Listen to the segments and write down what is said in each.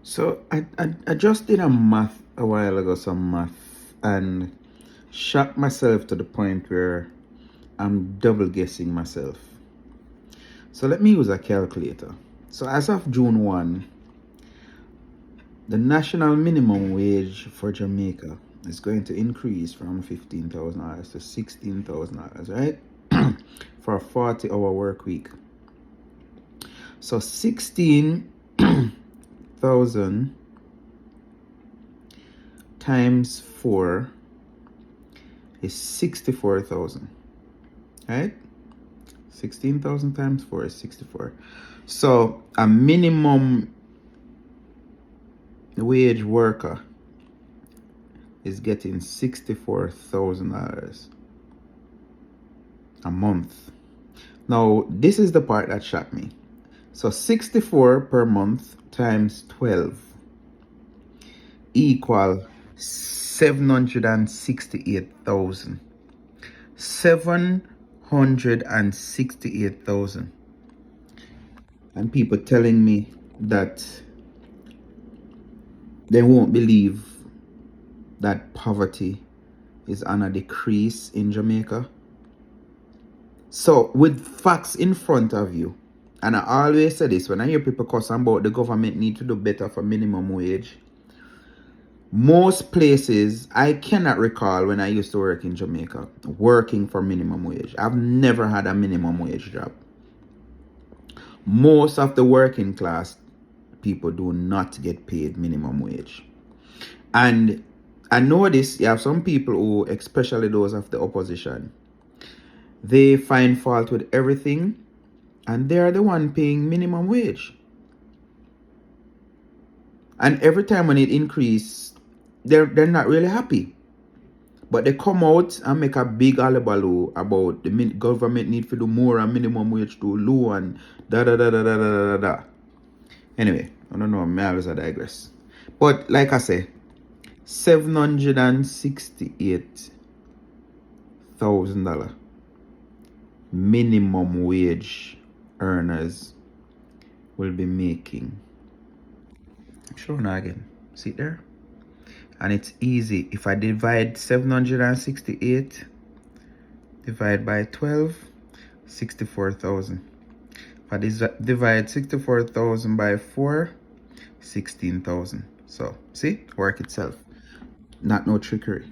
So I just did a math a while ago, some math, and shocked myself to the point where I'm double guessing myself. So let me use a calculator. So as of June 1, the national minimum wage for Jamaica is going to increase from $15,000 to $16,000, right? For a 40-hour work week. So 16,000 times 4 is 64,000, right? 16,000 times 4 is 64. So a minimum wage worker is getting $64,000 a month. Now, this is the part that shocked me. So 64 per month times 12 equal 768,000. 768,000. And people telling me that they won't believe that poverty is on a decrease in Jamaica. So, with facts in front of you, and I always say this when I hear people cuss about the government need to do better for minimum wage. Most places, I cannot recall when I used to work in Jamaica working for minimum wage. I've never had a minimum wage job. Most of the working class people do not get paid minimum wage. And I know this, you have some people who, especially those of the opposition, they find fault with everything and they are the one paying minimum wage. And every time when it increases, they're not really happy. But they come out and make a big hullabaloo about the government need to do more and minimum wage too low and da da da da da da da da. Anyway, I don't know, I always digress. But like I say, $768,000 minimum wage earners will be making. Show now again. See there? And it's easy. If I divide 768 divide by 12, 64,000. If I divide 64,000 by 4, 16,000. So, see? Work itself. Not no trickery.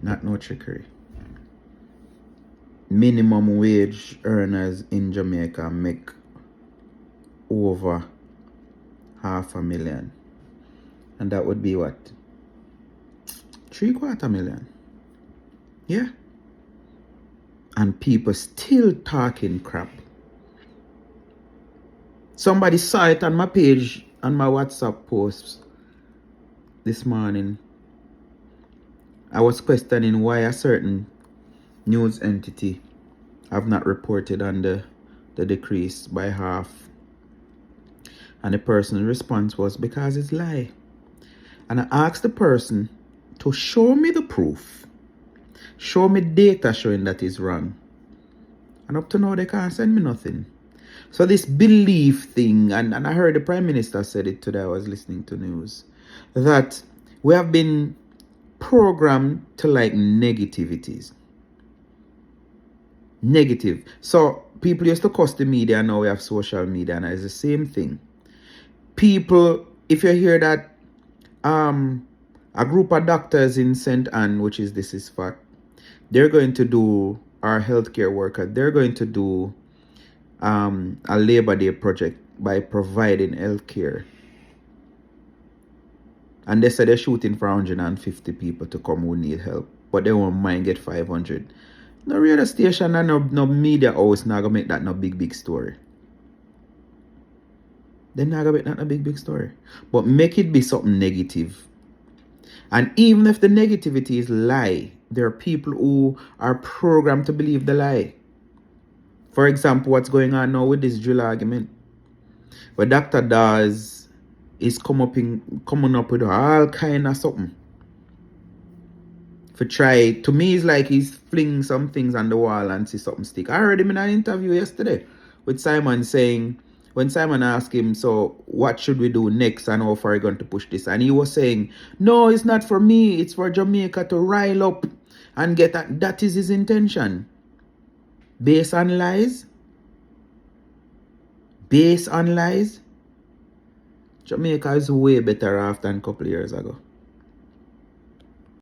Not no trickery. Minimum wage earners in Jamaica make over $500,000. And that would be what? $750,000. Yeah. And people still talking crap. Somebody saw it on my page, on my WhatsApp posts this morning. I was questioning why a certain news entity have not reported on the decrease by half. And the person's response was because it's lie. And I asked the person to show me the proof. Show me data showing that is wrong. And up to now they can't send me nothing. So this belief thing, and I heard the Prime Minister said it today, I was listening to news, that we have been programmed to like negativities. Negative. So people used to cuss the media, now we have social media, and it's the same thing. People, if you hear that a group of doctors in St. Anne, which is this is fact, they're going to do, our healthcare worker, they're going to do a Labor Day project by providing healthcare. And they said they're shooting for 150 people to come who need help, but they won't mind get 500. No radio station and no media house not gonna make that no big story. They're not gonna make that a big story. But make it be something negative. And even if the negativity is lie, there are people who are programmed to believe the lie. For example, what's going on now with this drill argument, where Dr. Dawes is coming up with all kind of something. For try, to me, it's like he's flinging some things on the wall and see something stick. I heard him in an interview yesterday with Simon saying, when Simon asked him, so what should we do next and how far are you going to push this? And he was saying, no, it's not for me. It's for Jamaica to rile up and get that. That is his intention. Based on lies. Based on lies. Jamaica is way better off than a couple of years ago.